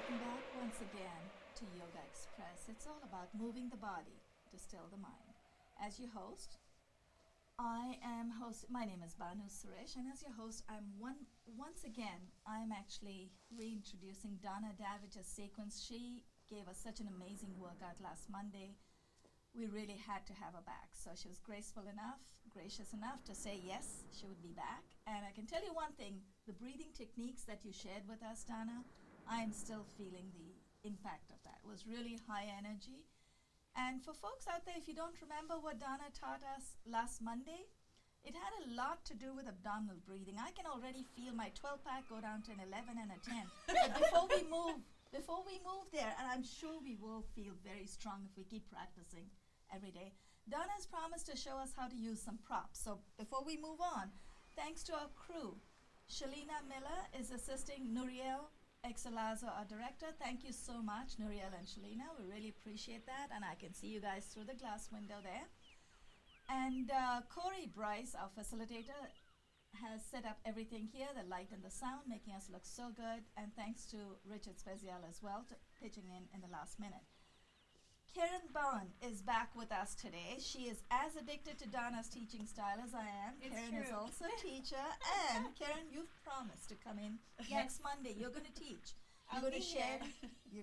Welcome back once again to Yogaxpress. It's all about moving the body to still the mind. As your host, my name is Banu Suresh, and as your host, once again, I'm actually reintroducing Donna Davidge's sequence. She gave us such an amazing workout last Monday. We really had to have her back. So she was gracious enough to say yes, she would be back. And I can tell you one thing, the breathing techniques that you shared with us, Donna, I'm still feeling the impact of that. It was really high energy. And for folks out there, if you don't remember what Donna taught us last Monday, it had a lot to do with abdominal breathing. I can already feel my 12-pack go down to an 11 and a 10. But before we move there, and I'm sure we will feel very strong if we keep practicing every day, Donna has promised to show us how to use some props. So before we move on, thanks to our crew, Shalina Miller is assisting Nuriel Exelazo, our director. Thank you so much, Nuriel and Shalina. We really appreciate that, and I can see you guys through the glass window there. And Corey Bryce, our facilitator, has set up everything here, the light and the sound, making us look so good. And thanks to Richard Spezial as well, pitching in the last minute. Kerin Bowen is back with us today. She is as addicted to Donna's teaching style as I am. Kerin is also a teacher. And Kerin, you've promised to come in next Monday. You're going to teach. You're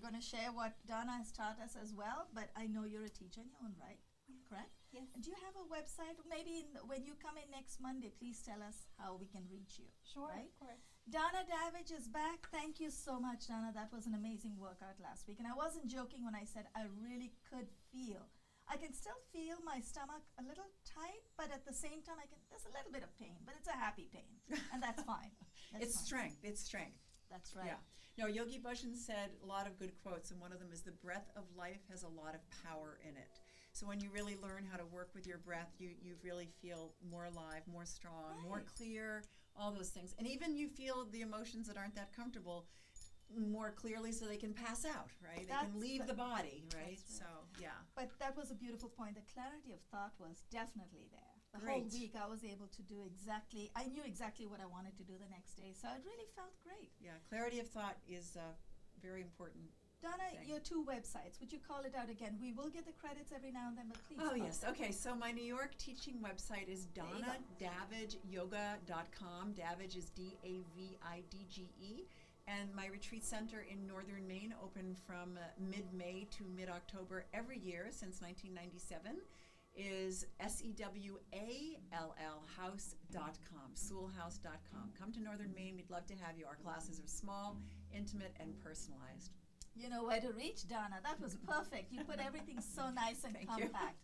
going to share what Donna has taught us as well. But I know you're a teacher in your own right, correct? Yes. Do you have a website? Maybe when you come in next Monday, please tell us how we can reach you. Sure, right? of course. Donna Davidge is back. Thank you so much, Donna. That was an amazing workout last week. And I wasn't joking when I said I really could feel. I can still feel my stomach a little tight, but at the same time, there's a little bit of pain, but it's a happy pain. And that's fine. It's strength. It's strength. That's right. Yeah. No, Yogi Bhajan said a lot of good quotes, and one of them is the breath of life has a lot of power in it. So when you really learn how to work with your breath, you really feel more alive, more strong, more clear, all those things. And even you feel the emotions that aren't that comfortable more clearly so they can pass out, right? They can leave the body, right? Right. So, yeah. But that was a beautiful point. The clarity of thought was definitely there. The Great. whole week I was able to do I knew exactly what I wanted to do the next day. So it really felt great. Yeah, clarity of thought is very important. Donna, thing. your two websites, would you call it out again? We will get the credits every now and then, but please. Oh, yes. Okay, so my New York teaching website is There you go. DonnaDavidgeYoga.com. Davidge is Davidge. And my retreat center in Northern Maine opened from mid-May to mid-October every year since 1997 is SEWALL house.com, sewellhouse.com. Come to Northern Maine. We'd love to have you. Our classes are small, intimate, and personalized. You know where to reach, Donna. That was perfect. You put everything so nice and Thank you. compact.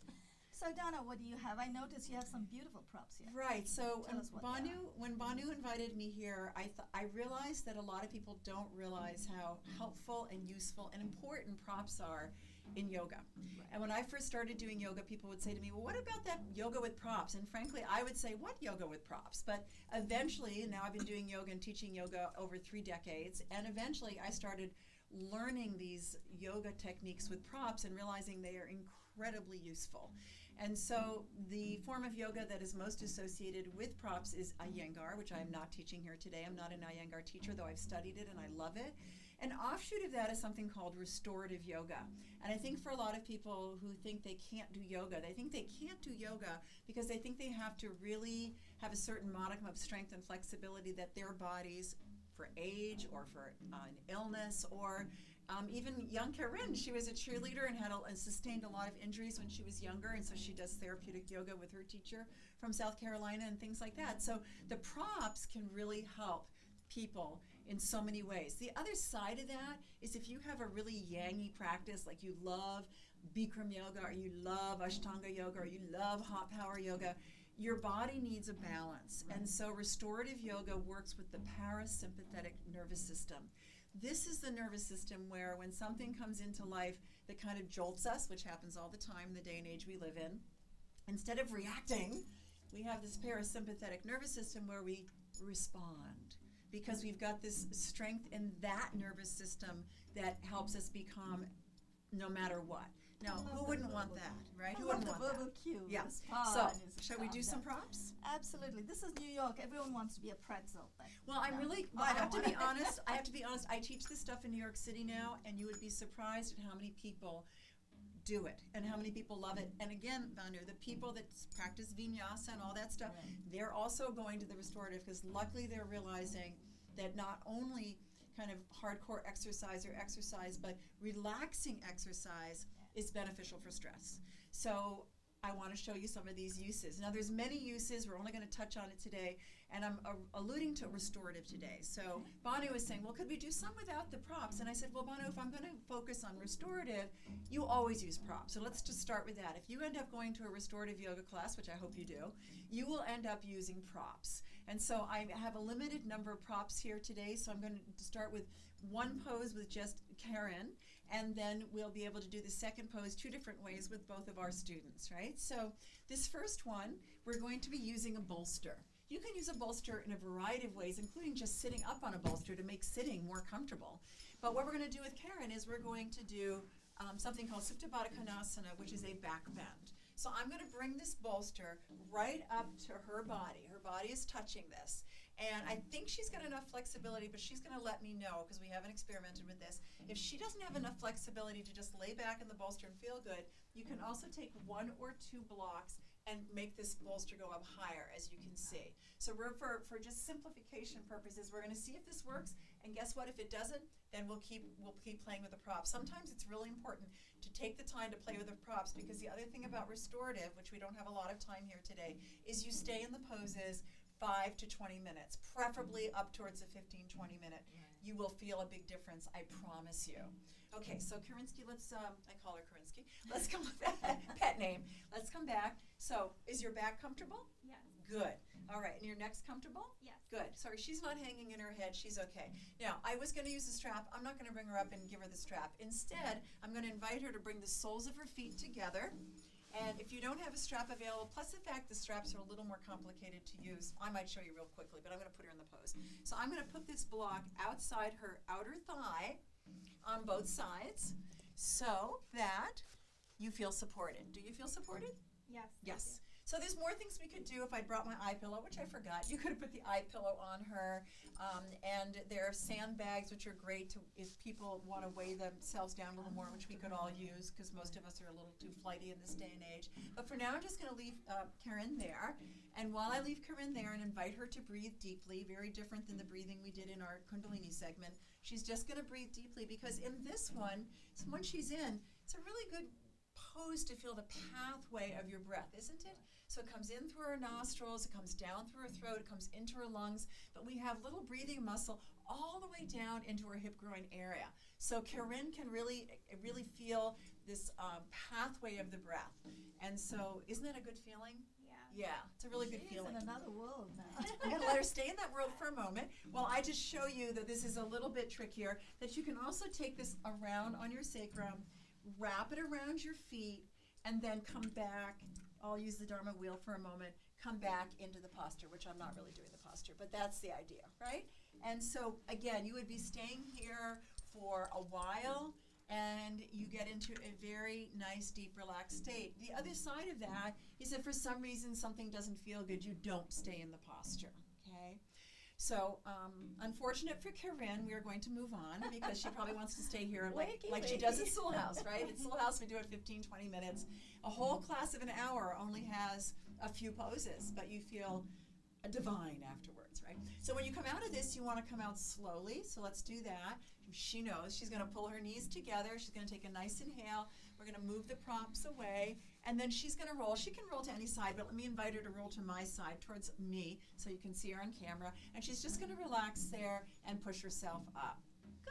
So Donna, what do you have? I noticed you have some beautiful props here. Right. So Tell us what they are. when Banu invited me here, I realized that a lot of people don't realize how helpful and useful and important props are in yoga. Right. And when I first started doing yoga, people would say to me, well, what about that yoga with props? And frankly, I would say, what yoga with props? But eventually, and now I've been doing yoga and teaching yoga over 3 decades, and eventually I started learning these yoga techniques with props and realizing they are incredibly useful. And so the form of yoga that is most associated with props is Iyengar, which I am not teaching here today. I'm not an Iyengar teacher, though I've studied it and I love it. An offshoot of that is something called restorative yoga. And I think for a lot of people who think they can't do yoga, they think they can't do yoga because they think they have to really have a certain modicum of strength and flexibility that their bodies, for age or for an illness, or even young Kerin, she was a cheerleader and and sustained a lot of injuries when she was younger, and so she does therapeutic yoga with her teacher from South Carolina and things like that. So the props can really help people in so many ways. The other side of that is if you have a really yangy practice, like you love Bikram yoga, or you love Ashtanga yoga, or you love hot power yoga, your body needs a balance. And so restorative yoga works with the parasympathetic nervous system. This is the nervous system where when something comes into life that kind of jolts us, which happens all the time in the day and age we live in, instead of reacting, we have this parasympathetic nervous system where we respond, because we've got this strength in that nervous system that helps us become no matter what. Now, I love who the wouldn't want verbal- that, right? I Who love wouldn't the want that? verbal cue. Yeah. This So, fun is shall we do calm some down. props? Absolutely. This is New York. Everyone wants to be a pretzel. Well, I'm No, really, I I have don't to be wanna. honest, I teach this stuff in New York City now, and you would be surprised at how many people do it, and how many people love it. And again, Vanu, the people that practice vinyasa and all that stuff, Right. they're also going to the restorative, because luckily they're realizing that not only kind of hardcore exercise, but relaxing exercise is beneficial for stress. So I want to show you some of these uses. Now, there's many uses. We're only going to touch on it today, and I'm alluding to restorative today. So Banu was saying, well, could we do some without the props? And I said, well, Banu, if I'm going to focus on restorative, you always use props. So let's just start with that. If you end up going to a restorative yoga class, which I hope you do, you will end up using props. And so I have a limited number of props here today, so I'm going to start with one pose with just Kerin, and then we'll be able to do the second pose 2 different ways with both of our students, right? So this first one, we're going to be using a bolster. You can use a bolster in a variety of ways, including just sitting up on a bolster to make sitting more comfortable. But what we're going to do with Kerin is we're going to do something called Supta Baddha Konasana, which is a back bend. So I'm going to bring this bolster right up to her body. Her body is touching this. And I think she's got enough flexibility, but she's going to let me know, because we haven't experimented with this. If she doesn't have enough flexibility to just lay back in the bolster and feel good, you can also take 1 or 2 blocks and make this bolster go up higher, as you can see. So we're for just simplification purposes, we're going to see if this works. And guess what? If it doesn't, then we'll keep playing with the props. Sometimes it's really important to take the time to play with the props, because the other thing about restorative, which we don't have a lot of time here today, is you stay in the poses 5 to 20 minutes, preferably up towards the 15-20 minute. You will feel a big difference, I promise you. Okay, so Karinsky, let's, I call her Karinsky. Let's come back, pet name. Let's come back. So, is your back comfortable? Yes. Good. All right, and your neck's comfortable? Yes. Good. Sorry, she's not hanging in her head. She's okay. Now, I was going to use the strap. I'm not going to bring her up and give her the strap. Instead, I'm going to invite her to bring the soles of her feet together. And if you don't have a strap available, plus the fact the straps are a little more complicated to use, I might show you real quickly, but I'm going to put her in the pose. So I'm going to put this block outside her outer thigh on both sides so that you feel supported. Do you feel supported? Yes. Yes. So there's more things we could do. If I brought my eye pillow, which I forgot, you could have put the eye pillow on her. And there are sandbags, which are great if people want to weigh themselves down a little more, which we could all use, because most of us are a little too flighty in this day and age. But for now, I'm just going to leave Kerin there. And while I leave Kerin there and invite her to breathe deeply, very different than the breathing we did in our Kundalini segment, she's just going to breathe deeply, because in this one, so once she's in, it's a really good pose to feel the pathway of your breath, isn't it? So it comes in through her nostrils, it comes down through her throat, it comes into her lungs, but we have little breathing muscle all the way down into her hip groin area. So Kerin can really feel this pathway of the breath. And so, isn't that a good feeling? Yeah. Yeah, it's a really good She's feeling. in another world now. I'm going to let her stay in that world for a moment while I just show you that this is a little bit trickier, that you can also take this around on your sacrum, wrap it around your feet, and then come back. I'll use the Dharma wheel for a moment, come back into the posture, which I'm not really doing the posture, but that's the idea, right? And so, again, you would be staying here for a while, and you get into a very nice, deep, relaxed state. The other side of that is if for some reason something doesn't feel good, you don't stay in the posture, okay? So, unfortunate for Kerin, we are going to move on, because she probably wants to stay here like she does at Schoolhouse, right? At Schoolhouse, we do it 15, 20 minutes. A whole class of an hour only has a few poses, but you feel divine afterwards, right? So when you come out of this, you want to come out slowly. So let's do that. She knows. She's going to pull her knees together. She's going to take a nice inhale. We're going to move the props away. And then she's going to roll. She can roll to any side, but let me invite her to roll to my side, towards me, so you can see her on camera. And she's just going to relax there and push herself up.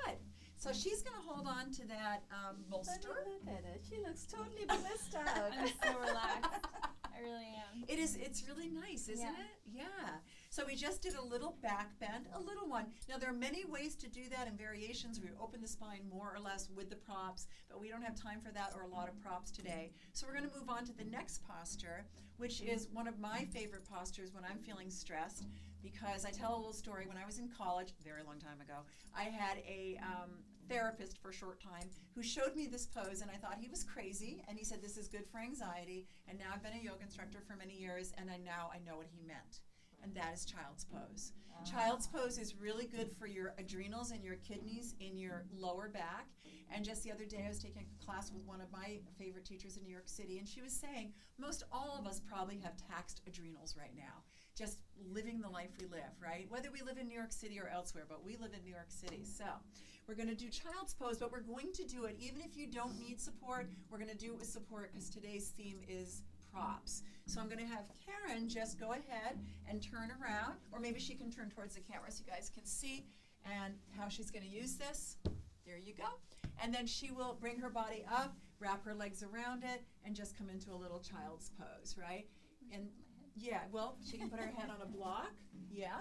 Good. So she's going to hold on to that bolster. Look at it. She looks totally blissed out. I'm so relaxed. I really am. It's really nice, isn't Yeah. it? Yeah. So we just did a little back bend, a little one. Now there are many ways to do that and variations. We open the spine more or less with the props, but we don't have time for that or a lot of props today. So we're going to move on to the next posture, which is one of my favorite postures when I'm feeling stressed, because I tell a little story. When I was in college, a very long time ago, I had a therapist for a short time who showed me this pose, and I thought he was crazy, and he said this is good for anxiety, and now I've been a yoga instructor for many years, and now I know what he meant, and that is child's pose. Child's pose is really good for your adrenals and your kidneys in your lower back. And just the other day I was taking a class with one of my favorite teachers in New York City, and she was saying most all of us probably have taxed adrenals right now, just living the life we live, right? Whether we live in New York City or elsewhere, but we live in New York City. So we're going to do child's pose, but we're going to do it even if you don't need support. We're going to do it with support because today's theme is props. So I'm going to have Kerin just go ahead and turn around, or maybe she can turn towards the camera so you guys can see and how she's going to use this. There you go. And then she will bring her body up, wrap her legs around it, and just come into a little child's pose, right? And yeah, well, she can put her head on a block. Yeah,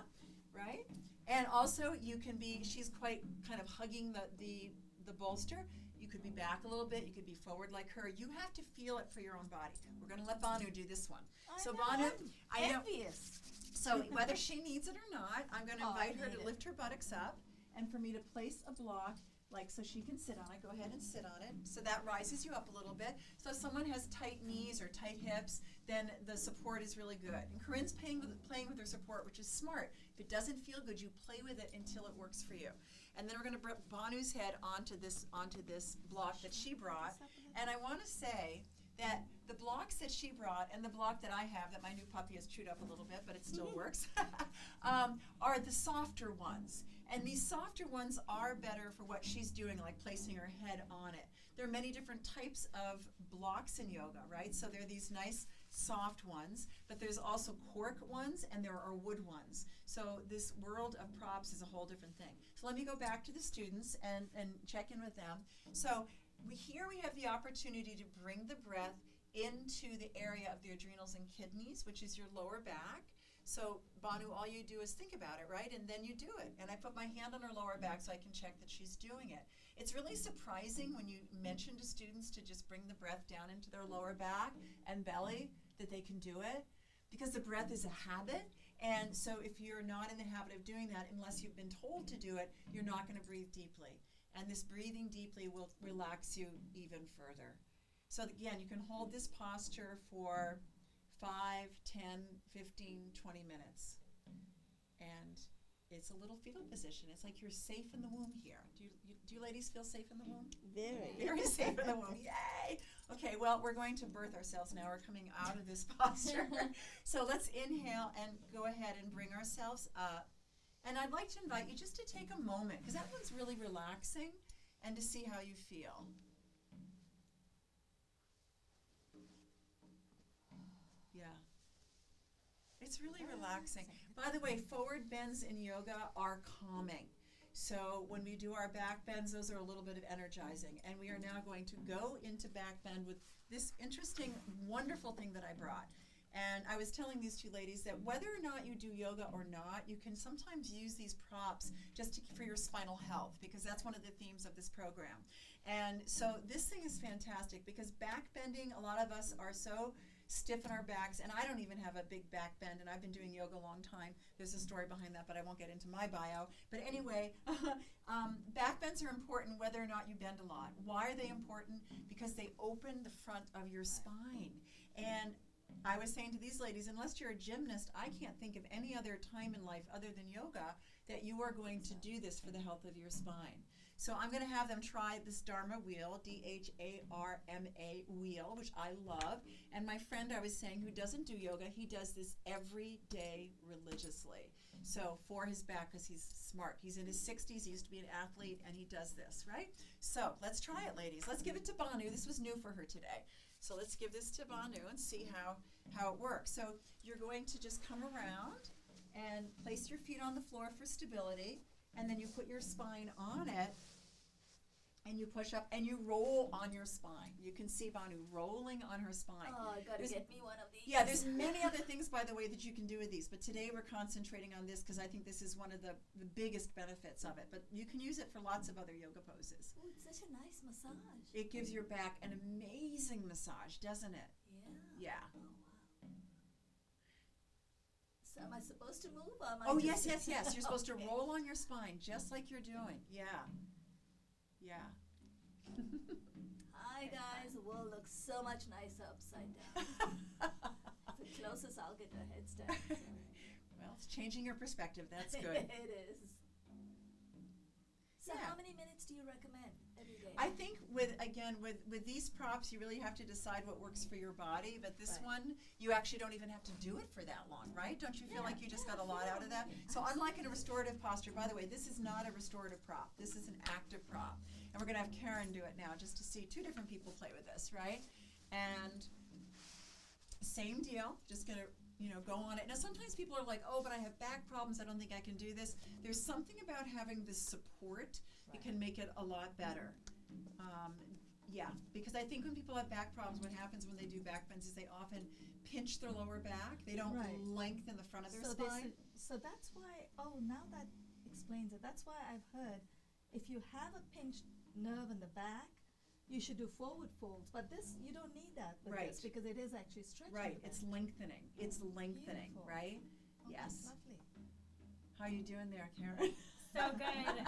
right? And also you can be, she's quite kind of hugging the bolster. You could be back a little bit. You could be forward like her. You have to feel it for your own body. We're going to let Banu do this one. Banu, I know. Envious. So whether she needs it or not, I'm going to invite her to lift her buttocks up and for me to place a block like so she can sit on it. Go ahead and sit on it. So that rises you up a little bit. So if someone has tight knees or tight hips, then the support is really good. And Kerin's playing with her support, which is smart. If it doesn't feel good, you play with it until it works for you. And then we're going to bring Banu's head onto this block that she brought. And I want to say that the blocks that she brought and the block that I have that my new puppy has chewed up a little bit, but it still works, are the softer ones. And these softer ones are better for what she's doing, like placing her head on it. There are many different types of blocks in yoga, right? So there are these nice soft ones, but there's also cork ones and there are wood ones. So this world of props is a whole different thing. So let me go back to the students and check in with them. So here we have the opportunity to bring the breath into the area of the adrenals and kidneys, which is your lower back. So Banu, all you do is think about it, right? And then you do it. And I put my hand on her lower back so I can check that she's doing it. It's really surprising when you mention to students to just bring the breath down into their lower back and belly that they can do it, because the breath is a habit. And so if you're not in the habit of doing that, unless you've been told to do it, you're not going to breathe deeply. And this breathing deeply will relax you even further. So again, you can hold this posture for 5, 10, 15, 20 minutes. And it's a little fetal position. It's like you're safe in the womb here. Do you ladies feel safe in the womb? Very safe in the womb. Yay! Okay, well, we're going to birth ourselves now. We're coming out of this posture. So let's inhale and go ahead and bring ourselves up. And I'd like to invite you just to take a moment, because that one's really relaxing, and to see how you feel. Yeah. It's really relaxing. By the way, forward bends in yoga are calming. So when we do our back bends, those are a little bit of energizing. And we are now going to go into back bend with this interesting, wonderful thing that I brought. And I was telling these two ladies that whether or not you do yoga or not, you can sometimes use these props just for your spinal health, because that's one of the themes of this program. And so this thing is fantastic, because back bending, a lot of us are so stiff in our backs, and I don't even have a big back bend, and I've been doing yoga a long time. There's a story behind that, but I won't get into my bio. But anyway, back bends are important whether or not you bend a lot. Why are they important? Because they open the front of your spine. And I was saying to these ladies, unless you're a gymnast, I can't think of any other time in life other than yoga that you are going to do this for the health of your spine. So I'm going to have them try this Dharma wheel, D-H-A-R-M-A wheel, which I love. And my friend I was saying who doesn't do yoga, he does this every day religiously. So for his back, because he's smart. He's in his 60s, he used to be an athlete, and he does this, right? So let's try it, ladies. Let's give it to Banu. This was new for her today. So let's give this to Banu and see how it works. So you're going to just come around and place your feet on the floor for stability, and then you put your spine on it, and you push up, and you roll on your spine. You can see Banu rolling on her spine. Oh, I gotta get me one of these. Yeah, there's many other things, by the way, that you can do with these, but today we're concentrating on this because I think this is one of the biggest benefits of it. But you can use it for lots of other yoga poses. Oh, it's such a nice massage. It gives your back an amazing massage, doesn't it? Yeah. Yeah. Oh, wow. So am I supposed to move? Or am I Oh, just yes. You're supposed to Okay. roll on your spine, just like you're doing. Yeah. Yeah. Hi guys, the world looks so much nicer upside down. The closest I'll get to a headstand. Well, it's changing your perspective. That's good. It is. So Yeah. how many minutes do you recommend every day? I think with these props, you really have to decide what works for your body. But this Right. one, you actually don't even have to do it for that long, right? Don't you feel like you just got a lot out of that? So unlike in a restorative posture, by the way, this is not a restorative prop. This is an active prop. And we're going to have Kerin do it now just to see two different people play with this, right? And same deal, just going to go on it. Now, sometimes people are like, oh, but I have back problems. I don't think I can do this. There's something about having the support that can make it a lot better. Yeah, because I think when people have back problems, what happens when they do back bends is they often pinch their lower back. They don't lengthen the front of their spine. So that's why, now that explains it. That's why I've heard if you have a pinched nerve in the back, you should do forward folds. But this, you don't need that with this because it is actually stretching. Right, the it's back. lengthening. It's lengthening, Beautiful. right? Oh, Yes. that's lovely. How you doing there, Kerin? So good.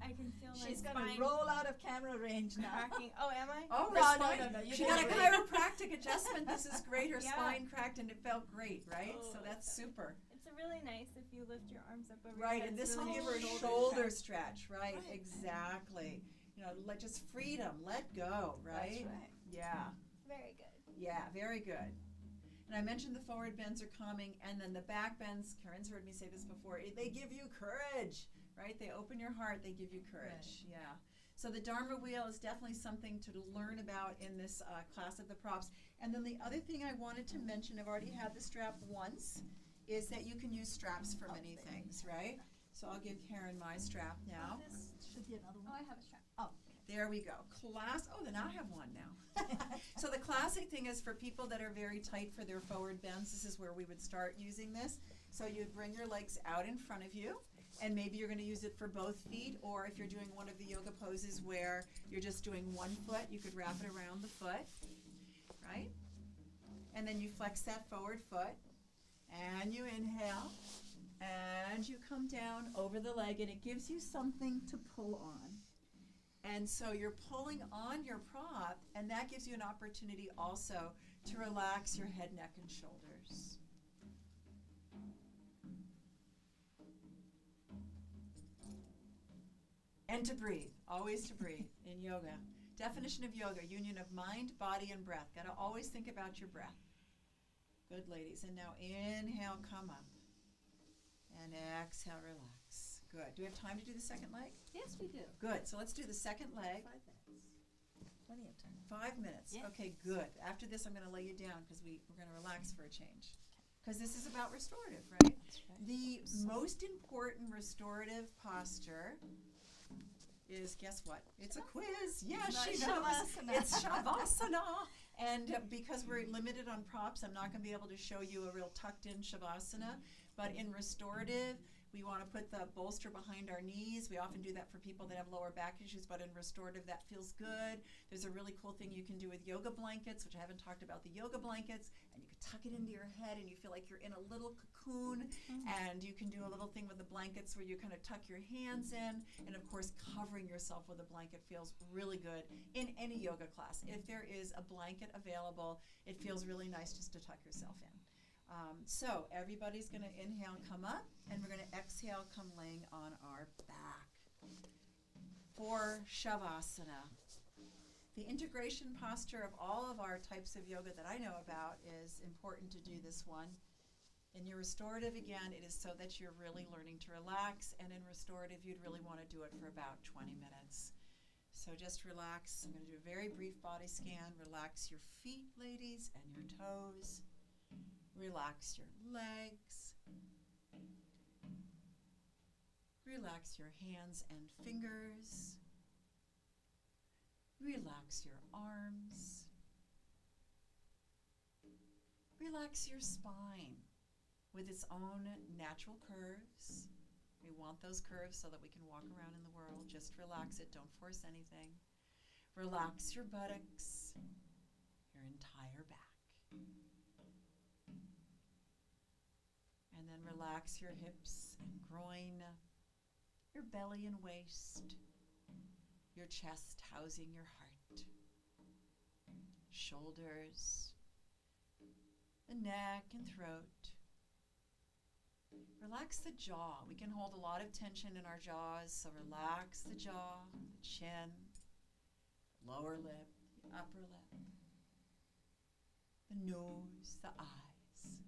I can feel my She's going spine to roll out of camera range now. cracking. Oh, am I? Oh, No, her no, spine. no, you She did got a great. chiropractic adjustment. This is great. Her Yeah. spine cracked and it felt great, right? Oh, So that's super. It's really nice if you lift your arms up over Right, your head. and It's this will really give her a shoulder shoulder stretch. stretch, right? Right. Exactly. Just freedom, let go, right? That's right. Yeah, Very good. yeah, very good. And I mentioned the forward bends are calming, and then the back bends, Kerin's heard me say this before, they give you courage, right? They open your heart, they give you courage, yeah. So the Dharma wheel is definitely something to learn about in this class of the props. And then the other thing I wanted to mention, I've already had the strap once, is that you can use straps for many things, right? So I'll give Kerin my strap now. This should be another Oh, one. I have a strap. Oh, There we go. Then I have one now. So the classic thing is for people that are very tight for their forward bends, this is where we would start using this. So you'd bring your legs out in front of you, and maybe you're going to use it for both feet, or if you're doing one of the yoga poses where you're just doing one foot, you could wrap it around the foot, right? And then you flex that forward foot, and you inhale, and you come down over the leg, and it gives you something to pull on. And so you're pulling on your prop, and that gives you an opportunity also to relax your head, neck, and shoulders. And to breathe, always to breathe in yoga. Definition of yoga, union of mind, body, and breath. Got to always think about your breath. Good, ladies. And now inhale, come up. And exhale, relax. Good. Do we have time to do the second leg? yes, we do. Good. So let's do the second leg. 5 minutes. Plenty of time. 5 minutes. Yeah. Okay, good. After this, I'm going to lay you down because we're going to relax for a change. Because this is about restorative, right? That's right. The most important restorative posture is, guess what? It's a quiz. Yeah, It's not she knows. Shavasana. It's Shavasana. And because we're limited on props, I'm not going to be able to show you a real tucked in Shavasana. But in restorative, we want to put the bolster behind our knees. We often do that for people that have lower back issues, but in restorative, that feels good. There's a really cool thing you can do with yoga blankets, which I haven't talked about, the yoga blankets, and you can tuck it into your head and you feel like you're in a little cocoon. And you can do a little thing with the blankets where you kind of tuck your hands in, and of course, covering yourself with a blanket feels really good in any yoga class. If there is a blanket available, it feels really nice just to tuck yourself in. So everybody's going to inhale, come up, and we're going to exhale, come laying on our back for Shavasana. The integration posture of all of our types of yoga that I know about is important to do this one. In your restorative, again, it is so that you're really learning to relax, and in restorative, you'd really want to do it for about 20 minutes. So just relax. I'm going to do a very brief body scan. Relax your feet, ladies, and your toes. Relax your legs. Relax your hands and fingers. Relax your arms. Relax your spine with its own natural curves. We want those curves so that we can walk around in the world. Just relax it. Don't force anything. Relax your buttocks, your entire back. And then relax your hips and groin, your belly and waist. your chest housing your heart, shoulders, the neck and throat. Relax the jaw. We can hold a lot of tension in our jaws, so relax the jaw, the chin, lower lip, the upper lip, the nose, the eyes.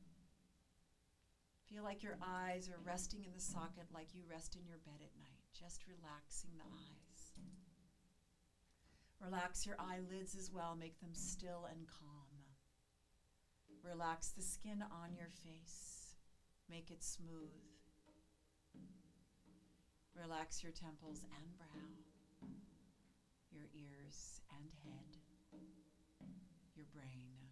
Feel like your eyes are resting in the socket like you rest in your bed at night, just relaxing the eyes. Relax your eyelids as well, make them still and calm. Relax the skin on your face, make it smooth. Relax your temples and brow, your ears and head, your brain.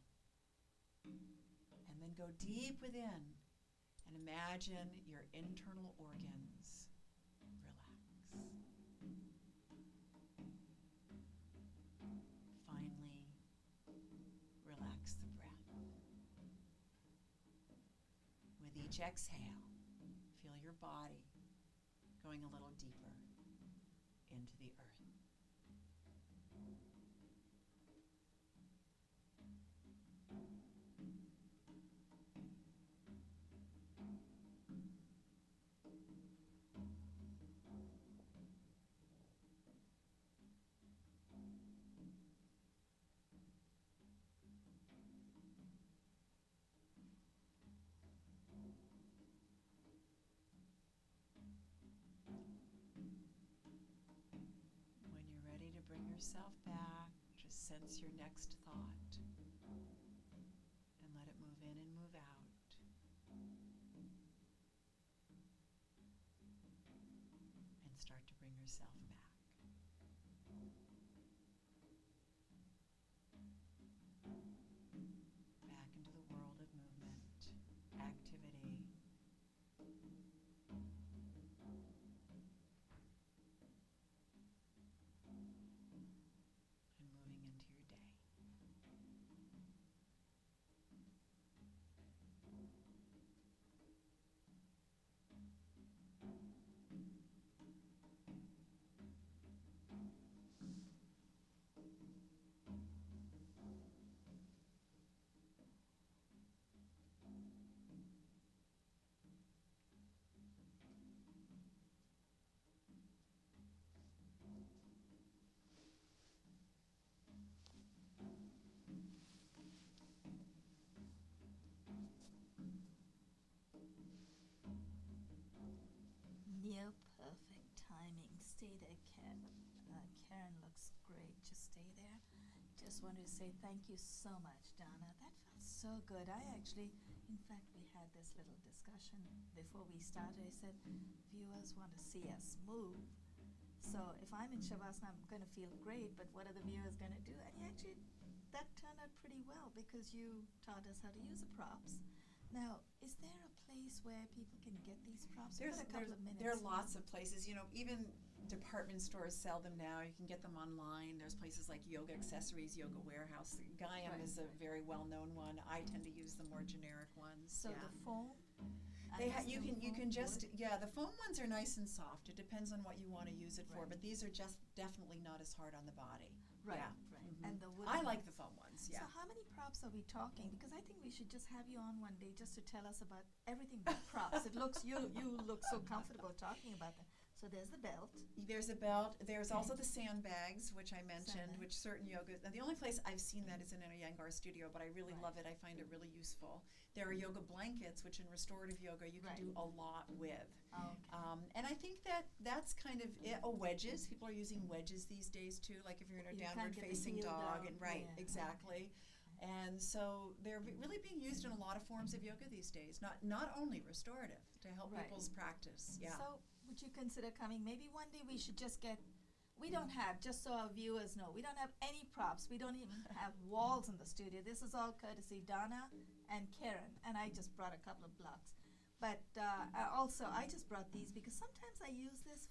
And then go deep within and imagine your internal organs relax. Finally, relax the breath. With each exhale, feel your body going a little deeper into the earth. When you're ready to bring yourself back, just sense your next thought and let it move in and move out. And start to bring yourself back. Back into the world of movement, activity. And moving into your day. Near perfect timing. Stay there, Kerin looks great. Just stay there. Just wanted to say thank you so much, Donna. That felt so good. In fact, we had this little discussion before we started. I said, viewers want to see us move. So if I'm in Shavasana, I'm going to feel great, but what are the viewers going to do? And actually, that turned out pretty well because you taught us how to use the props. Now, is there a place where people can get these props? We've got a couple of minutes. There are lots of places. You know, even department stores sell them now. You can get them online. There's places like Yoga Accessories, Yoga Warehouse. Gaiam is a very well-known one. I tend to use the more generic ones. So the foam? You can just the foam ones are nice and soft. It depends on what you want to use it for, but these are just definitely not as hard on the body. Right, Yeah. right. Mhm. And the wooden I like the foam ones. Yeah. So how many props are we talking? Because I think we should just have you on one day just to tell us about everything but props. It looks you look so comfortable talking about them. So there's the belt. There's a belt. There's Okay. also the sandbags, which I mentioned, Sandbag. which certain yoga. Now, the only place I've seen that is in a Iyengar studio, but I really Right. love it. I find it really useful. There are yoga blankets, which in restorative yoga you can Right. do a lot with. Oh, okay. And I think that's kind of it. Wedges. People are using wedges these days too, like if you're in a You can't downward get the facing heel dog. down. And right, Yeah. exactly. And so they're really being used in a lot of forms of yoga these days, not only restorative, to help Right. people's practice. Yeah. So would you consider coming? Maybe one day we should just get. We don't have, just so our viewers know, we don't have any props. We don't even have walls in the studio. This is all courtesy Donna and Kerin, and I just brought a couple of blocks. But I just brought these because sometimes I use this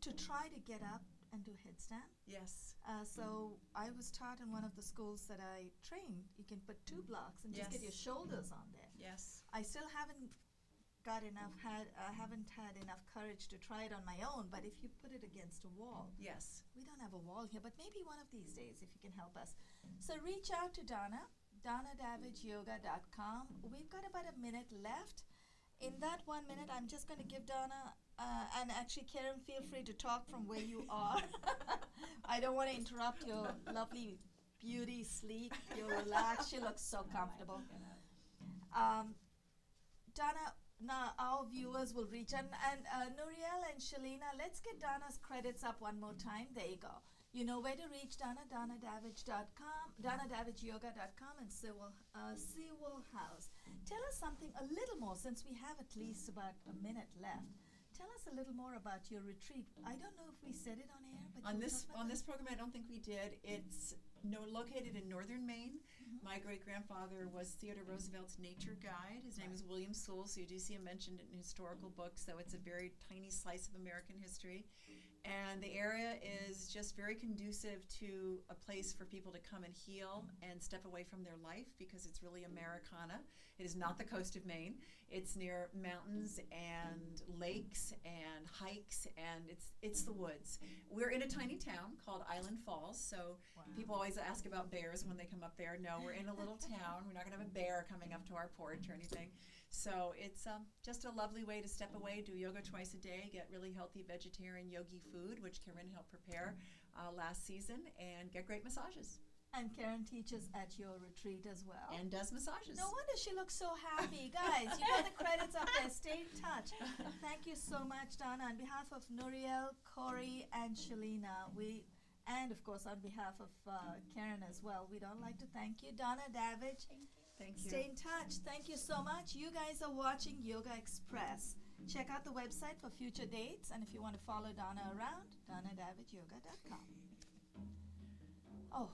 to try to get up and do headstand. Yes. So I was taught in one of the schools that I trained, you can put 2 blocks and just get Yes. your shoulders on there. Yes. I still haven't haven't had enough courage to try it on my own. But if you put it against a wall, Yes. we don't have a wall here, but maybe one of these days, if you can help us. So reach out to Donna, DonnaDavidgeYoga.com. We've got about a minute left. In that 1 minute, I'm just going to give Donna, and actually, Kerin, feel free to talk from where you are. I don't want to interrupt your lovely beauty sleep. You're relaxed. She looks so comfortable. Donna, now our viewers will reach out. And Nuriel and Shalina, let's get Donna's credits up one more time. There you go. You know where to reach Donna, DonnaDavidge.com, DonnaDavidgeYoga.com, and Sewell House. Tell us something a little more, since we have at least about a minute left. Tell us a little more about your retreat. I don't know if we said it on air, but On this program, I don't think we did. It's located in northern Maine. My great-grandfather was Theodore Roosevelt's nature guide. His name is William Sewell, so you do see him mentioned in historical books, so it's a very tiny slice of American history. And the area is just very conducive to a place for people to come and heal and step away from their life, because it's really Americana. It is not the coast of Maine. It's near mountains and lakes and hikes, and it's the woods. We're in a tiny town called Island Falls, so people always ask about bears when they come up there. No, we're in a little town. We're not going to have a bear coming up to our porch or anything. So it's just a lovely way to step away, do yoga twice a day, get really healthy vegetarian yogi food, which Kerin helped prepare last season, and get great massages. And Kerin teaches at your retreat as well. And does massages. No wonder she looks so happy. Guys, you got the credits up there. Stay in touch. Thank you so much, Donna. On behalf of Nuriel, Corey, and Shalina, and of course on behalf of Kerin as well, we'd all like to thank you. Donna, Davidge, Thank you. stay in touch. Thank you so much. You guys are watching Yogaxpress. Check out the website for future dates, and if you want to follow Donna around, DonnaDavidgeYoga.com. Oh.